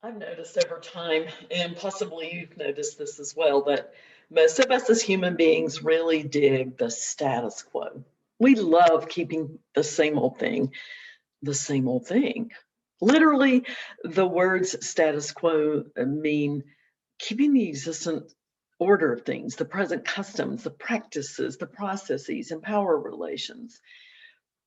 I've noticed over time, and possibly you've noticed this as well, that most of us as human beings really dig the status quo. We love keeping the same old thing, the same old thing. Literally, the words status quo mean keeping the existent order of things, the present customs, the practices, the processes, and power relations.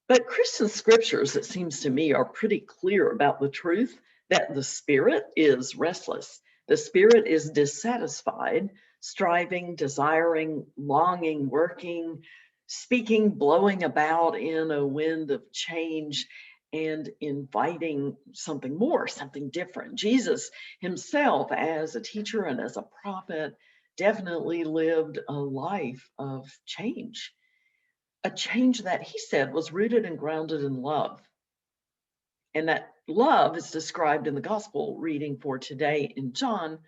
But Christian scriptures, it seems to me, are pretty clear about the truth that the spirit is restless. The spirit is dissatisfied, striving, desiring, longing, working, speaking, blowing about in a wind of change and inviting something more, something different. Jesus himself, as a teacher and as a prophet, definitely lived a life of change, a change that he said was rooted and grounded in love. And that love is described in the gospel reading for today in John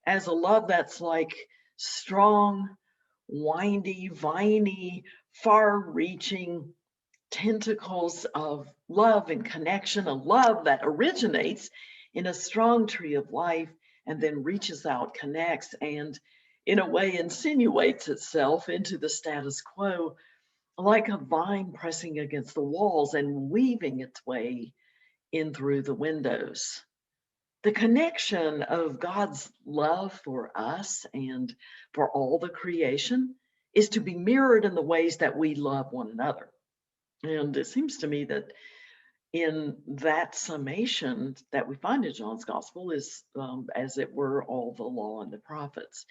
as a love that's like strong, windy, viney, far reaching tentacles of love and connection, a love that originates in a strong tree of life and then reaches out, connects, and in a way insinuates itself into the status quo like a vine pressing against the walls and weaving its way in through the windows. The connection of God's love for us and for all the creation is to be mirrored in the ways that we love one another. And it seems to me that in that summation that we find in John's gospel is, as it were, all the law and the prophets.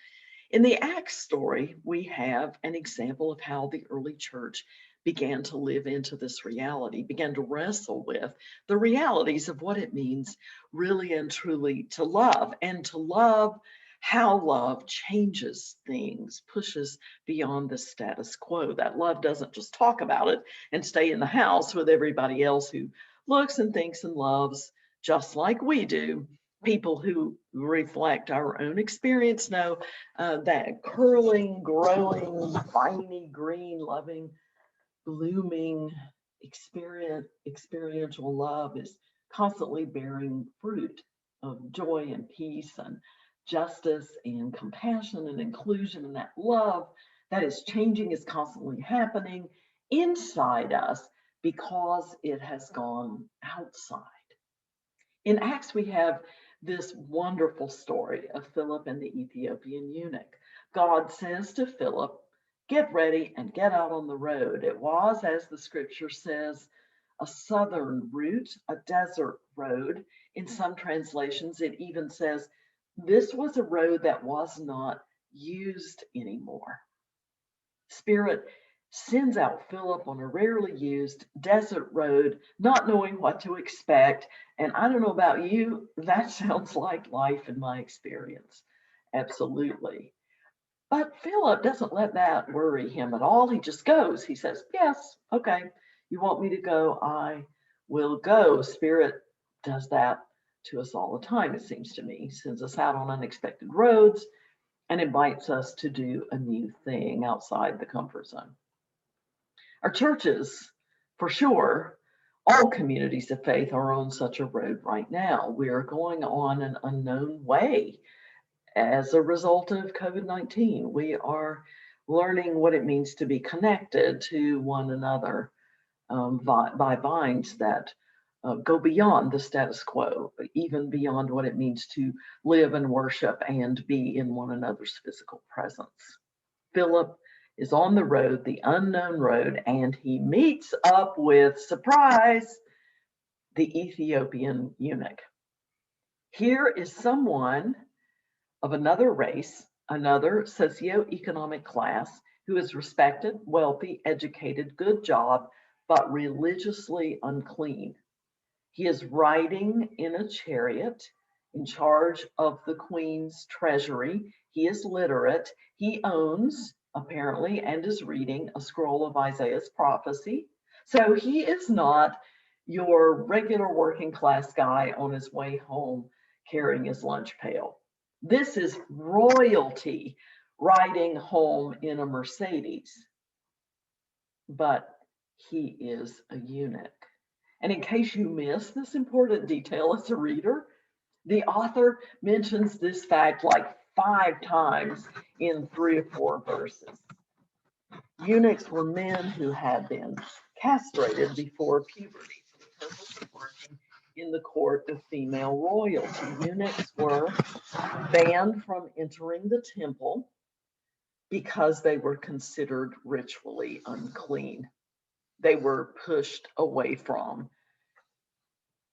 In the Acts story, we have an example of how the early church began to live into this reality, began to wrestle with the realities of what it means really and truly to love, and to love how love changes things, pushes beyond the status quo. That love doesn't just talk about it and stay in the house with everybody else who looks and thinks and loves just like we do. People who reflect our own experience know that curling, growing, viney, green, loving, blooming experiential love is constantly bearing fruit of joy and peace and justice and compassion and inclusion. And that love that is changing is constantly happening inside us because it has gone outside. In Acts, we have this wonderful story of Philip and the Ethiopian eunuch. God says to Philip, get ready and get out on the road. It was, as the scripture says, a southern route, a desert road. In some translations, it even says this was a road that was not used anymore. Spirit sends out Philip on a rarely used desert road, not knowing what to expect. And I don't know about you, that sounds like life in my experience. Absolutely. But Philip doesn't let that worry him at all. He just goes. He says, yes, okay, you want me to go? I will go. Spirit does that to us all the time, it seems to me. Sends us out on unexpected roads and invites us to do a new thing outside the comfort zone. Our churches, for sure, all communities of faith are on such a road right now. We are going on an unknown way as a result of COVID-19. We are learning what it means to be connected to one another by vines that go beyond the status quo, even beyond what it means to live and worship and be in one another's physical presence. Philip is on the road, the unknown road, and he meets up with, surprise, the Ethiopian eunuch. Here is someone of another race, another socioeconomic class, who is respected, wealthy, educated, good job, but religiously unclean. He is riding in a chariot in charge of the queen's treasury. He is literate. He owns, apparently, and is reading a scroll of Isaiah's prophecy. So he is not your regular working class guy on his way home carrying his lunch pail. This is royalty riding home in a Mercedes, but he is a eunuch. And in case you miss this important detail as a reader, The author mentions this fact like 5 times in 3 or 4 verses. Eunuchs were men who had been castrated before puberty for the purpose of working in the court of female royalty. Eunuchs were banned from entering the temple because they were considered ritually unclean. They were pushed away from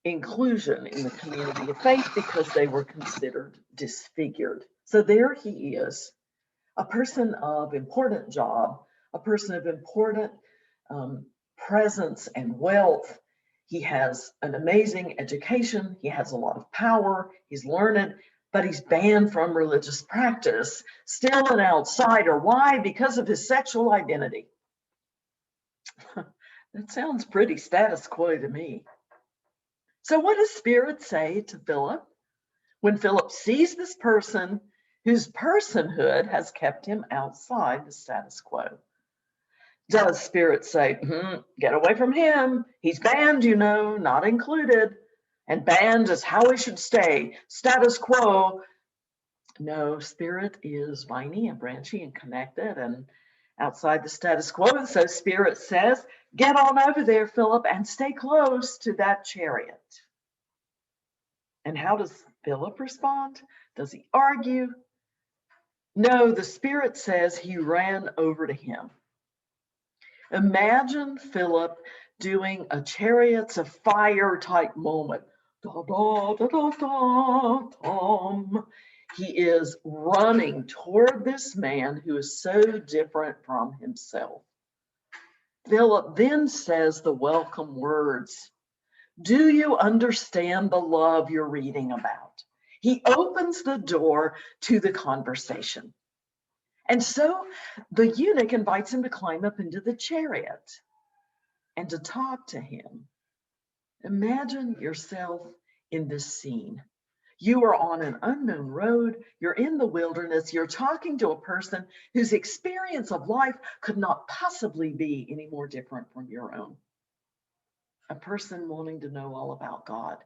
inclusion in the community of faith because they were considered disfigured. So there he is, a person of important job, a person of important presence and wealth. He has an amazing education. He has a lot of power. He's learned, but he's banned from religious practice, still an outsider. Why? Because of his sexual identity. That sounds pretty status quo to me. So what does Spirit say to Philip when Philip sees this person whose personhood has kept him outside the status quo? Does Spirit say, get away from him? He's banned, you know, not included. And banned is how we should stay, status quo. No, Spirit is viney and branchy and connected and outside the status quo. And so Spirit says, get on over there, Philip, and stay close to that chariot. And how does Philip respond? Does he argue? No, the Spirit says he ran over to him. Imagine Philip doing a Chariots of Fire type moment. Da, da, da, da, da, dum. He is running toward this man who is so different from himself. Philip then says the welcome words. Do you understand the love you're reading about? He opens the door to the conversation. And so the eunuch invites him to climb up into the chariot and to talk to him. Imagine yourself in this scene. You are on an unknown road, you're in the wilderness, you're talking to a person whose experience of life could not possibly be any more different from your own. A person wanting to know all about God,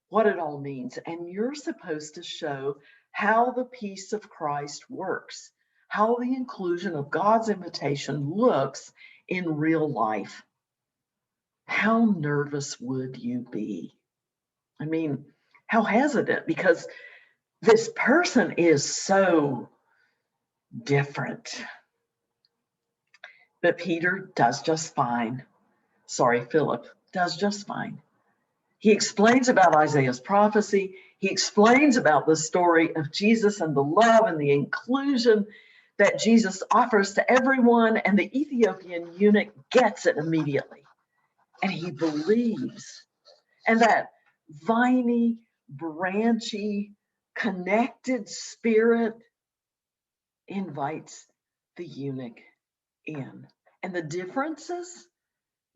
what it all means, and you're supposed to show how the peace of Christ works, how the inclusion of God's invitation looks in real life. How nervous would you be? I mean, how hesitant, because this person is so different. But Peter does just fine. Sorry, Philip does just fine. He explains about Isaiah's prophecy. He explains about the story of Jesus and the love and the inclusion that Jesus offers to everyone. And the Ethiopian eunuch gets it immediately. And he believes. And that viney, branchy, connected Spirit invites the eunuch in. And the differences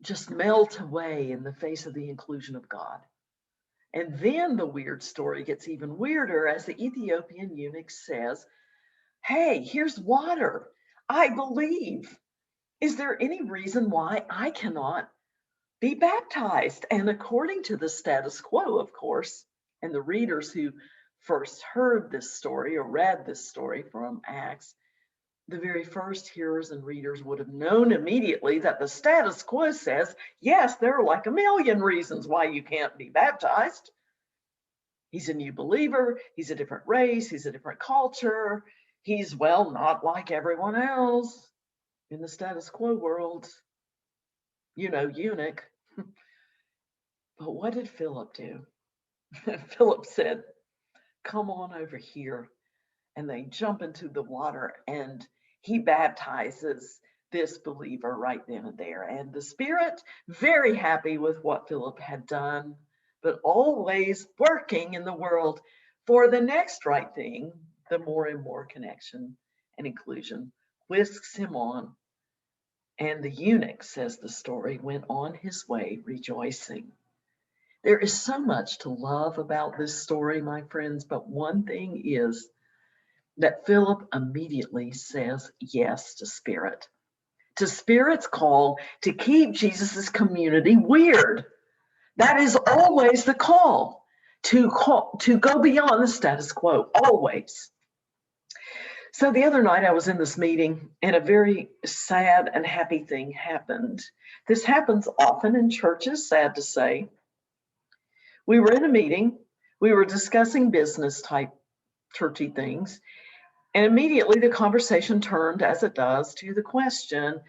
just melt away in the face of the inclusion of God. And then the weird story gets even weirder as the Ethiopian eunuch says, hey, here's water. I believe. Is there any reason why I cannot be baptized? And according to the status quo, of course, and the readers who first heard this story or read this story from Acts, the very first hearers and readers would have known immediately that the status quo says, yes, there are like a million reasons why you can't be baptized. He's a new believer. He's a different race. He's a different culture. He's, well, not like everyone else in the status quo world. You know, eunuch. But what did Philip do? Philip said, come on over here. And they jump into the water and he baptizes this believer right then and there. And the Spirit, very happy with what Philip had done, but always working in the world for the next right thing, the more and more connection and inclusion, whisks him on. And the eunuch, says the story, went on his way rejoicing. There is so much to love about this story, my friends, but one thing is that Philip immediately says yes to Spirit, to Spirit's call to keep Jesus's community weird. That is always the call, to go beyond the status quo, always. So the other night I was in this meeting and a very sad and happy thing happened. This happens often in churches, sad to say. We were in a meeting, we were discussing business type churchy things, and immediately the conversation turned, as it does, to the question,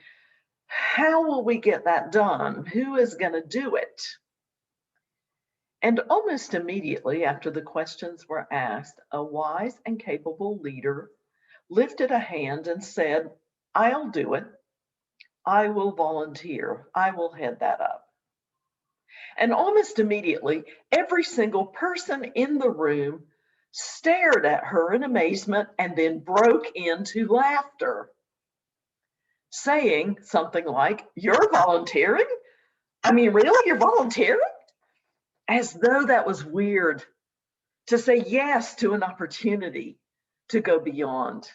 how will we get that done? Who is going to do it? And almost immediately after the questions were asked, a wise and capable leader lifted a hand and said, I'll do it. I will volunteer. I will head that up. And almost immediately, every single person in the room stared at her in amazement and then broke into laughter, saying something like, you're volunteering? I mean, really, you're volunteering? As though that was weird, to say yes to an opportunity to go beyond.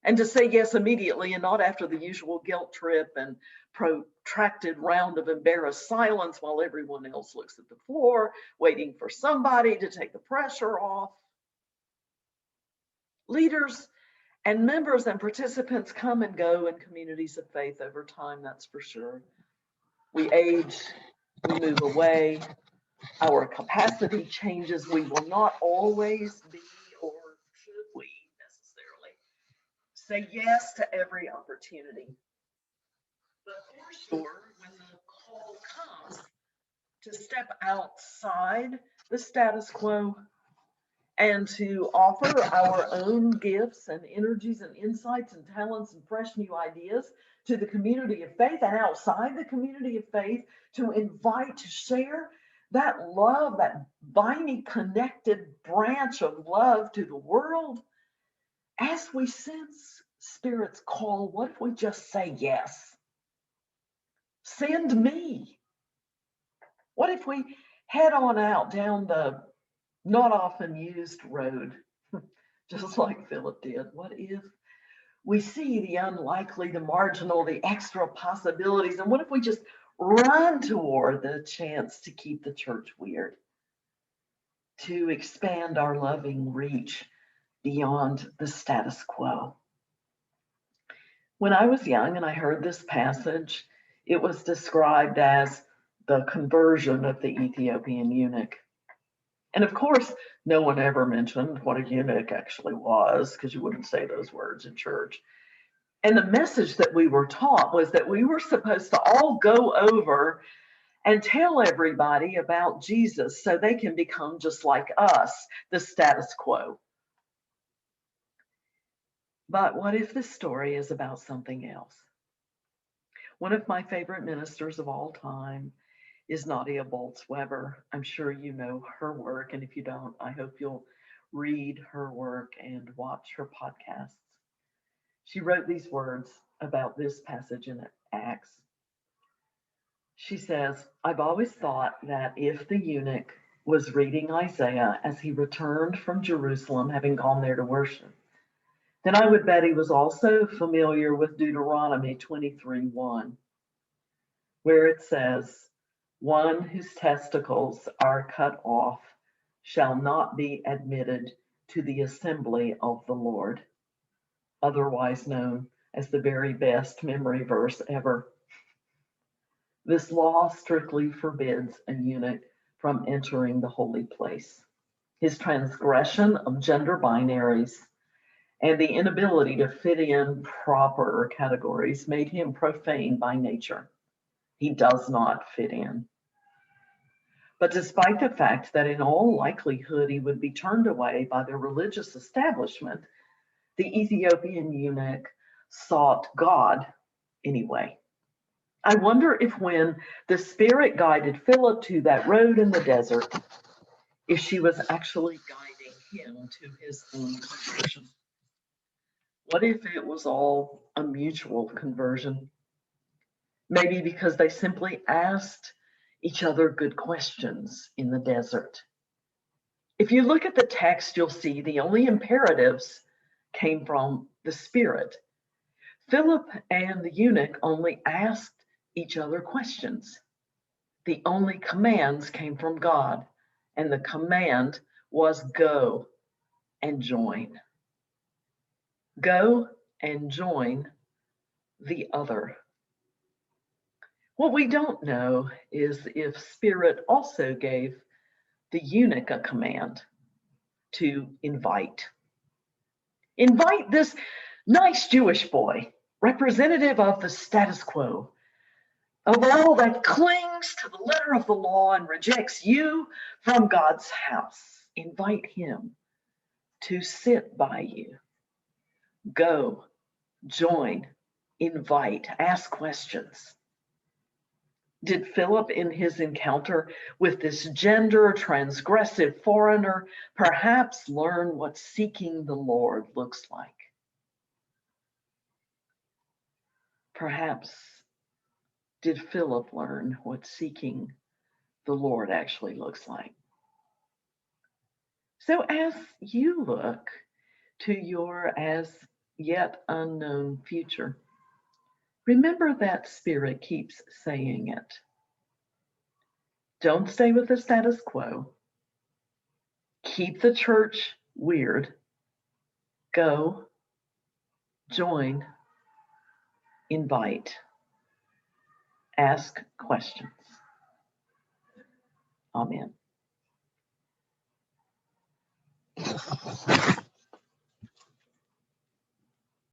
And to say yes immediately and not after the usual guilt trip and protracted round of embarrassed silence while everyone else looks at the floor, waiting for somebody to take the pressure off. Leaders and members and participants come and go in communities of faith over time, that's for sure. We age, we move away, our capacity changes. We will not always be, or should we necessarily, say yes to every opportunity. But for sure, when the call comes to step outside the status quo and to offer our own gifts and energies and insights and talents and fresh new ideas to the community of faith and outside the community of faith, to invite, to share that love, that viney connected branch of love to the world, as we sense Spirit's call, what if we just say yes? Send me. What if we head on out down the not often used road, just like Philip did? What if we see the unlikely, the marginal, the extra possibilities? And what if we just run toward the chance to keep the church weird, to expand our loving reach beyond the status quo? When I was young and I heard this passage, it was described as the conversion of the Ethiopian eunuch. And of course, no one ever mentioned what a eunuch actually was, because you wouldn't say those words in church. And the message that we were taught was that we were supposed to all go over and tell everybody about Jesus so they can become just like us, the status quo. But what if the story is about something else? One of my favorite ministers of all time is Nadia Bolz-Weber. I'm sure you know her work, and if you don't, I hope you'll read her work and watch her podcasts. She wrote these words about this passage in Acts. She says, I've always thought that if the eunuch was reading Isaiah as he returned from Jerusalem, having gone there to worship, then I would bet he was also familiar with Deuteronomy 23:1, where it says, one whose testicles are cut off shall not be admitted to the assembly of the Lord, otherwise known as the very best memory verse ever. This law strictly forbids a eunuch from entering the holy place. His transgression of gender binaries and the inability to fit in proper categories made him profane by nature. He does not fit in. But despite the fact that in all likelihood he would be turned away by the religious establishment, the Ethiopian eunuch sought God anyway. I wonder if when the Spirit guided Philip to that road in the desert, if she was actually guiding him to his own conversion. What if it was all a mutual conversion? Maybe because they simply asked each other good questions in the desert. If you look at the text, you'll see the only imperatives came from the Spirit. Philip and the eunuch only asked each other questions. The only commands came from God and the command was go and join. Go and join the other. What we don't know is if Spirit also gave the eunuch a command to invite. Invite this nice Jewish boy, representative of the status quo, of all that clings to the letter of the law and rejects you from God's house. Invite him to sit by you. Go, join, invite, ask questions. Did Philip, in his encounter with this gender transgressive foreigner, perhaps learn what seeking the Lord looks like? Perhaps did Philip learn what seeking the Lord actually looks like? So as you look to your as yet unknown future, remember that Spirit keeps saying it. Don't stay with the status quo. Keep the church weird. Go, join, invite, ask questions. Amen.